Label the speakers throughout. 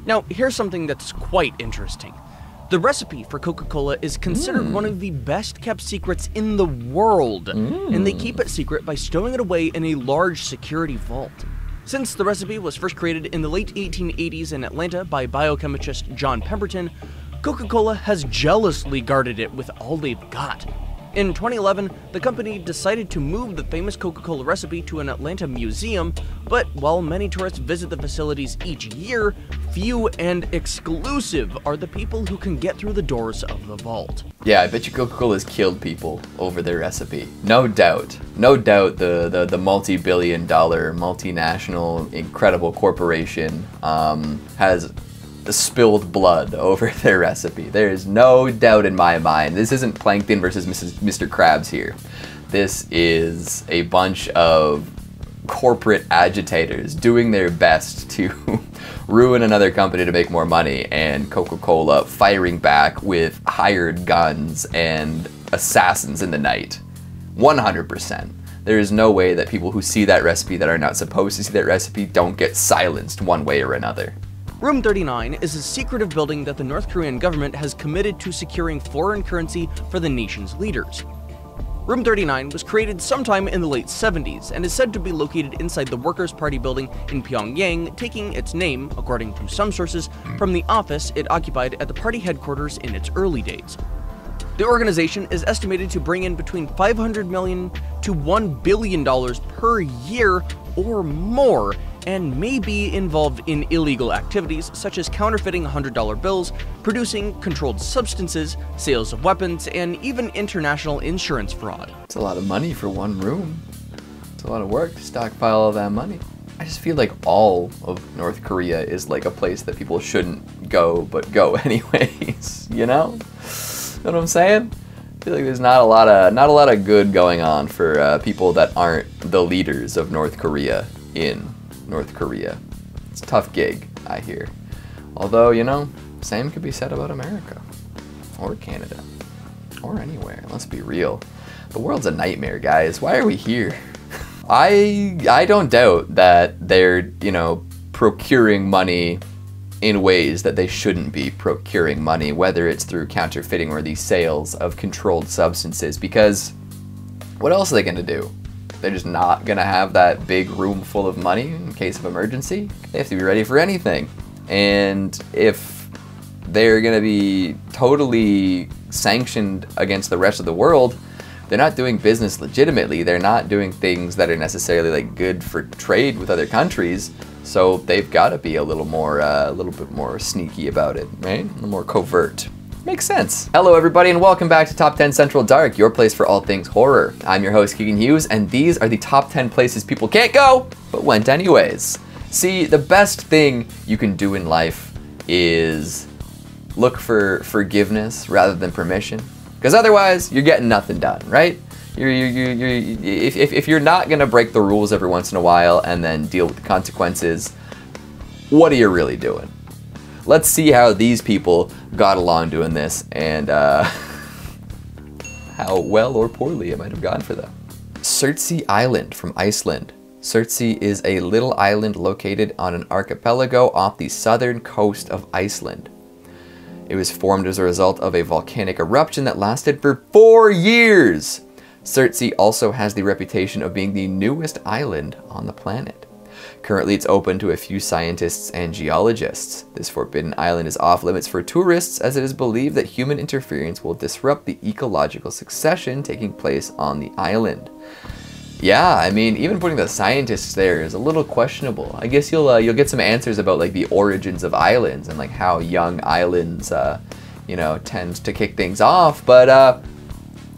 Speaker 1: Now, here's something that's quite interesting. The recipe for Coca-Cola is considered one of the best-kept secrets in the world, and they keep it secret by stowing it away in a large security vault. Since the recipe was first created in the late 1880s in Atlanta by biochemist John Pemberton, Coca-Cola has jealously guarded it with all they've got. In 2011, the company decided to move the famous Coca-Cola recipe to an Atlanta museum, but while many tourists visit the facilities each year, few and exclusive are the people who can get through the doors of the vault.
Speaker 2: Yeah, I bet you Coca-Cola's killed people over their recipe. No doubt. No doubt the multi-billion-dollar, multinational, incredible corporation has spilled blood over their recipe. There is no doubt in my mind. This isn't Plankton versus Mr. Krabs here. This is a bunch of corporate agitators doing their best to ruin another company to make more money, and Coca-Cola firing back with hired guns and assassins in the night. 100%. There is no way that people who see that recipe that are not supposed to see that recipe don't get silenced one way or another.
Speaker 1: Room 39 is a secretive building that the North Korean government has committed to securing foreign currency for the nation's leaders. Room 39 was created sometime in the late 70s and is said to be located inside the Workers' Party building in Pyongyang, taking its name, according to some sources, from the office it occupied at the party headquarters in its early days. The organization is estimated to bring in between $500 million to $1 billion per year or more, and may be involved in illegal activities such as counterfeiting $100 bills, producing controlled substances, sales of weapons, and even international insurance fraud.
Speaker 2: It's a lot of money for one room. It's a lot of work to stockpile all that money. I just feel like all of North Korea is like a place that people shouldn't go, but go anyways, you know? Know what I'm saying? I feel like there's not a lot of good going on for people that aren't the leaders of North Korea in North Korea. It's a tough gig, I hear. Although, you know, same could be said about America, or Canada, or anywhere. Let's be real. The world's a nightmare, guys. Why are we here? I don't doubt that they're, you know, procuring money in ways that they shouldn't be procuring money, whether it's through counterfeiting or the sales of controlled substances, because what else are they gonna do? They're just not gonna have that big room full of money in case of emergency. They have to be ready for anything. And if they're gonna be totally sanctioned against the rest of the world, they're not doing business legitimately. They're not doing things that are necessarily like good for trade with other countries. So they've got to be a little bit more sneaky about it, right? A little more covert. Makes sense. Hello everybody and welcome back to Top 10 Central Dark, your place for all things horror. I'm your host Keegan Hughes, and these are the top 10 places people can't go, but went anyways. See, the best thing you can do in life is look for forgiveness rather than permission, because otherwise you're getting nothing done, right? If you're not gonna break the rules every once in a while and then deal with the consequences, what are you really doing? Let's see how these people got along doing this, and how well or poorly it might have gone for them. Surtsey Island from Iceland. Surtsey is a little island located on an archipelago off the southern coast of Iceland. It was formed as a result of a volcanic eruption that lasted for 4 years. Surtsey also has the reputation of being the newest island on the planet. Currently, it's open to a few scientists and geologists. This forbidden island is off limits for tourists, as it is believed that human interference will disrupt the ecological succession taking place on the island. Yeah, I mean, even putting the scientists there is a little questionable. I guess you'll get some answers about like the origins of islands and like how young islands, you know, tend to kick things off. But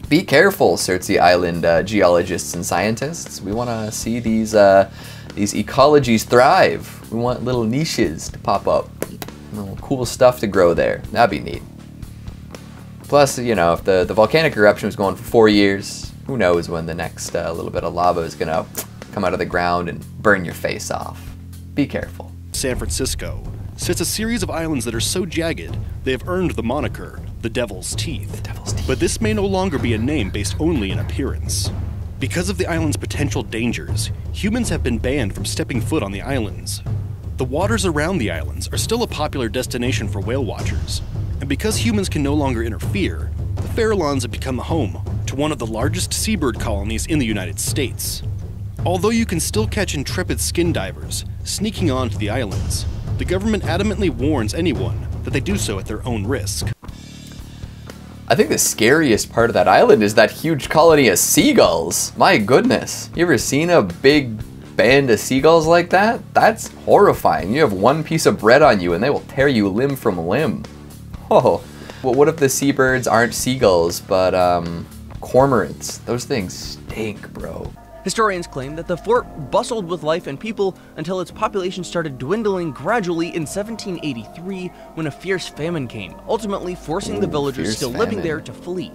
Speaker 2: be careful, Surtsey Island geologists and scientists. We want to see these ecologies thrive. We want little niches to pop up, little cool stuff to grow there. That'd be neat. Plus, you know, if the volcanic eruption was going for 4 years, who knows when the next little bit of lava is gonna come out of the ground and burn your face off. Be careful.
Speaker 3: San Francisco sits a series of islands that are so jagged they have earned the moniker the Devil's Teeth.
Speaker 2: The Devil's Teeth.
Speaker 3: But this may no longer be a name based only in appearance. Because of the island's potential dangers, humans have been banned from stepping foot on the islands. The waters around the islands are still a popular destination for whale watchers, and because humans can no longer interfere, the Farallones have become the home to one of the largest seabird colonies in the United States. Although you can still catch intrepid skin divers sneaking onto the islands, the government adamantly warns anyone that they do so at their own risk.
Speaker 2: I think the scariest part of that island is that huge colony of seagulls. My goodness. You ever seen a big band of seagulls like that? That's horrifying. You have one piece of bread on you and they will tear you limb from limb. Oh, well, what if the seabirds aren't seagulls, but cormorants? Those things stink, bro.
Speaker 1: Historians claim that the fort bustled with life and people until its population started dwindling gradually in 1783 when a fierce famine came, ultimately forcing the villagers still living there to flee.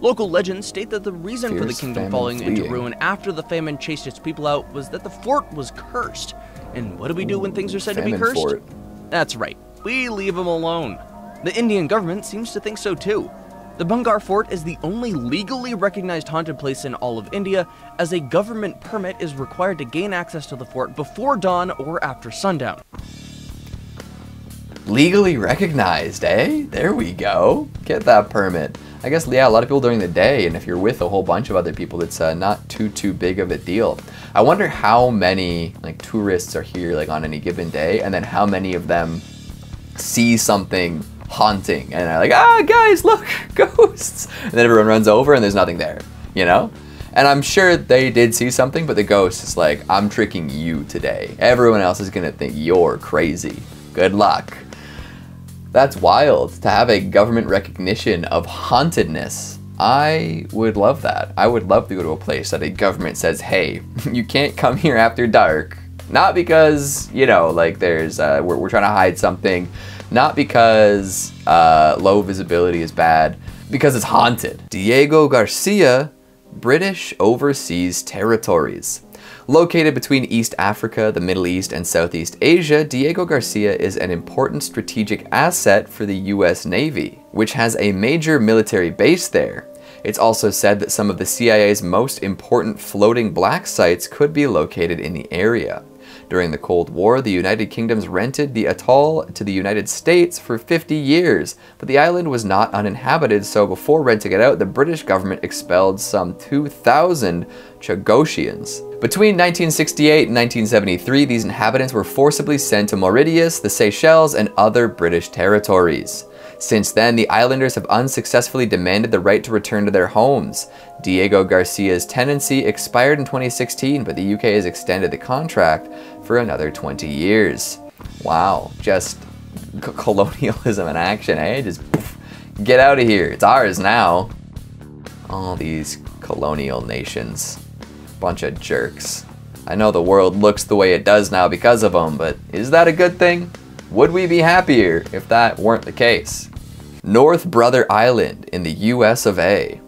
Speaker 1: Local legends state that the reason for the kingdom falling into ruin after the famine chased its people out was that the fort was cursed. And what do we do when things are said to be cursed?
Speaker 2: Fort.
Speaker 1: That's right, we leave them alone. The Indian government seems to think so too. The Bungar Fort is the only legally recognized haunted place in all of India, as a government permit is required to gain access to the fort before dawn or after sundown.
Speaker 2: Legally recognized, eh? There we go. Get that permit. I guess, yeah, a lot of people during the day, and if you're with a whole bunch of other people, it's not too big of a deal. I wonder how many tourists are here on any given day, and then how many of them see something haunting and they're like, ah, guys, look, ghosts, and then everyone runs over and there's nothing there, you know? And I'm sure they did see something, but the ghost is like, I'm tricking you today. Everyone else is gonna think you're crazy. Good luck. That's wild to have a government recognition of hauntedness. I would love that. I would love to go to a place that a government says, hey, you can't come here after dark. Not because, you know, there's, we're trying to hide something. Not because low visibility is bad, because it's haunted. Diego Garcia, British Overseas Territories. Located between East Africa, the Middle East, and Southeast Asia, Diego Garcia is an important strategic asset for the US Navy, which has a major military base there. It's also said that some of the CIA's most important floating black sites could be located in the area. During the Cold War, the United Kingdom's rented the atoll to the United States for 50 years, but the island was not uninhabited, so before renting it out, the British government expelled some 2,000 Chagosians. Between 1968 and 1973, these inhabitants were forcibly sent to Mauritius, the Seychelles, and other British territories. Since then, the islanders have unsuccessfully demanded the right to return to their homes. Diego Garcia's tenancy expired in 2016, but the UK has extended the contract for another 20 years. Wow, just colonialism in action, eh? Just poof, get out of here, it's ours now. All these colonial nations, bunch of jerks. I know the world looks the way it does now because of them, but is that a good thing? Would we be happier if that weren't the case? North Brother Island in the US of A.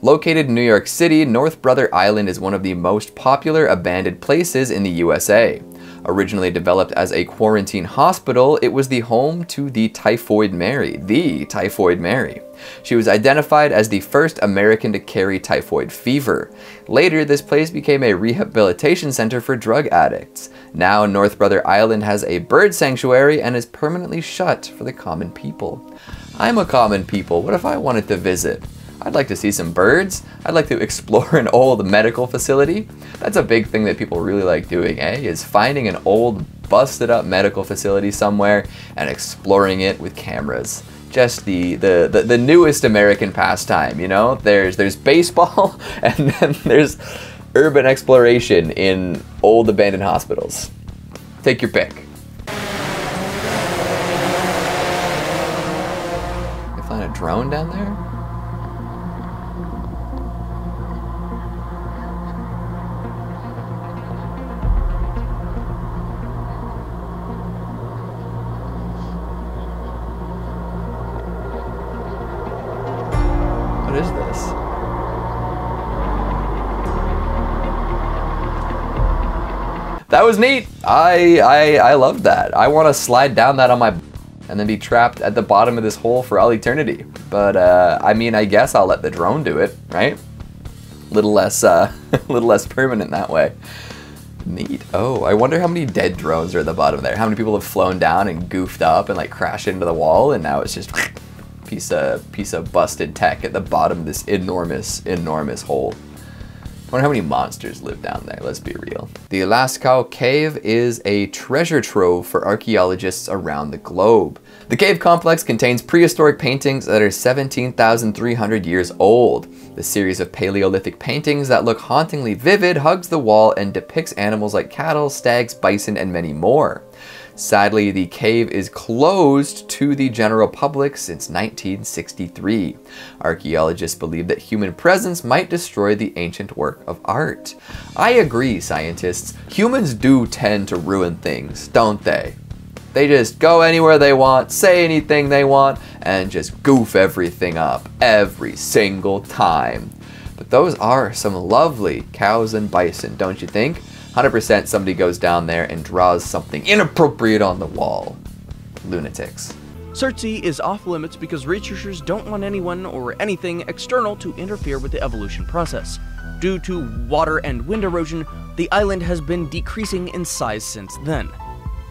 Speaker 2: Located in New York City, North Brother Island is one of the most popular abandoned places in the USA. Originally developed as a quarantine hospital, it was the home to the Typhoid Mary. She was identified as the first American to carry typhoid fever. Later, this place became a rehabilitation center for drug addicts. Now, North Brother Island has a bird sanctuary and is permanently shut for the common people. I'm a common people. What if I wanted to visit? I'd like to see some birds. I'd like to explore an old medical facility. That's a big thing that people really like doing, eh? Is finding an old, busted up medical facility somewhere and exploring it with cameras. Just the newest American pastime, you know? There's baseball and then there's urban exploration in old abandoned hospitals. Take your pick. You find a drone down there? What is this? That was neat. I loved that. I want to slide down that on my and then be trapped at the bottom of this hole for all eternity. But I mean, I guess I'll let the drone do it, right? Little less permanent that way. Neat. Oh, I wonder how many dead drones are at the bottom there. How many people have flown down and goofed up and like crashed into the wall, and now it's just piece of busted tech at the bottom of this enormous hole. I wonder how many monsters live down there, let's be real. The Lascaux Cave is a treasure trove for archaeologists around the globe. The cave complex contains prehistoric paintings that are 17,300 years old. The series of Paleolithic paintings that look hauntingly vivid hugs the wall and depicts animals like cattle, stags, bison, and many more. Sadly, the cave is closed to the general public since 1963. Archaeologists believe that human presence might destroy the ancient work of art. I agree, scientists. Humans do tend to ruin things, don't they? They just go anywhere they want, say anything they want, and just goof everything up every single time. But those are some lovely cows and bison, don't you think? 100% somebody goes down there and draws something inappropriate on the wall. Lunatics.
Speaker 1: Surtsey is off limits because researchers don't want anyone or anything external to interfere with the evolution process. Due to water and wind erosion, the island has been decreasing in size since then.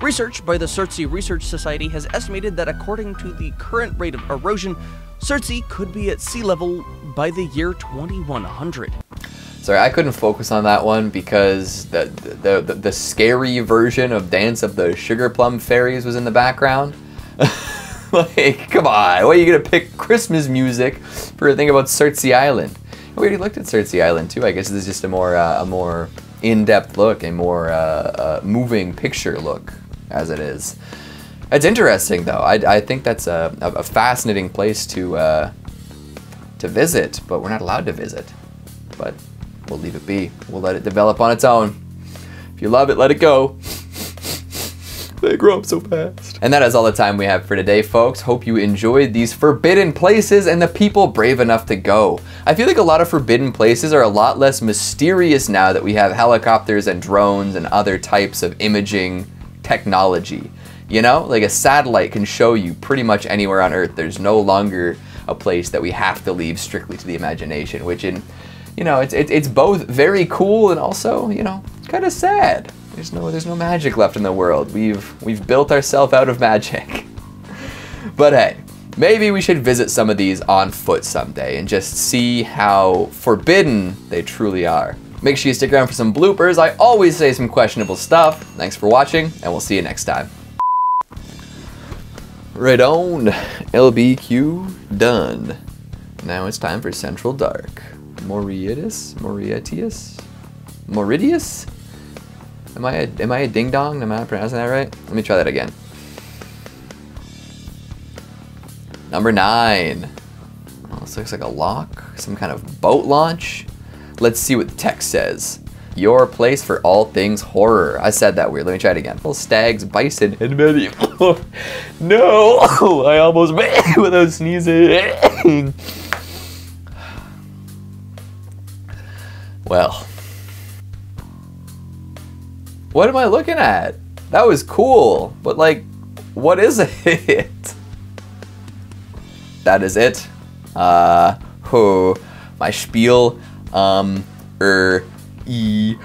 Speaker 1: Research by the Surtsey Research Society has estimated that according to the current rate of erosion, Surtsey could be at sea level by the year 2100.
Speaker 2: Sorry, I couldn't focus on that one because the scary version of Dance of the Sugar Plum Fairies was in the background. Like, come on, why are you gonna pick Christmas music for a thing about Surtsey Island? We already looked at Surtsey Island too. I guess this is just a more in-depth look, a more moving picture look, as it is. It's interesting though. I think that's a fascinating place to visit, but we're not allowed to visit. But we'll leave it be. We'll let it develop on its own. If you love it, let it go. They grow up so fast. And that is all the time we have for today, folks. Hope you enjoyed these forbidden places and the people brave enough to go. I feel like a lot of forbidden places are a lot less mysterious now that we have helicopters and drones and other types of imaging technology. You know, like a satellite can show you pretty much anywhere on Earth. There's no longer a place that we have to leave strictly to the imagination, which you know, it's both very cool and also, you know, kind of sad. There's no magic left in the world. We've built ourselves out of magic. But hey, maybe we should visit some of these on foot someday and just see how forbidden they truly are. Make sure you stick around for some bloopers. I always say some questionable stuff. Thanks for watching, and we'll see you next time. Right on, LBQ done. Now it's time for Central Dark. Moridius? Am I a ding dong? Am I pronouncing that right? Let me try that again. Number 9. Oh, this looks like a lock. Some kind of boat launch. Let's see what the text says. Your place for all things horror. I said that weird. Let me try it again. Full stags, bison, and many. No! I almost made without sneezing. Well. What am I looking at? That was cool, but like, what is it? That is it. My spiel, E.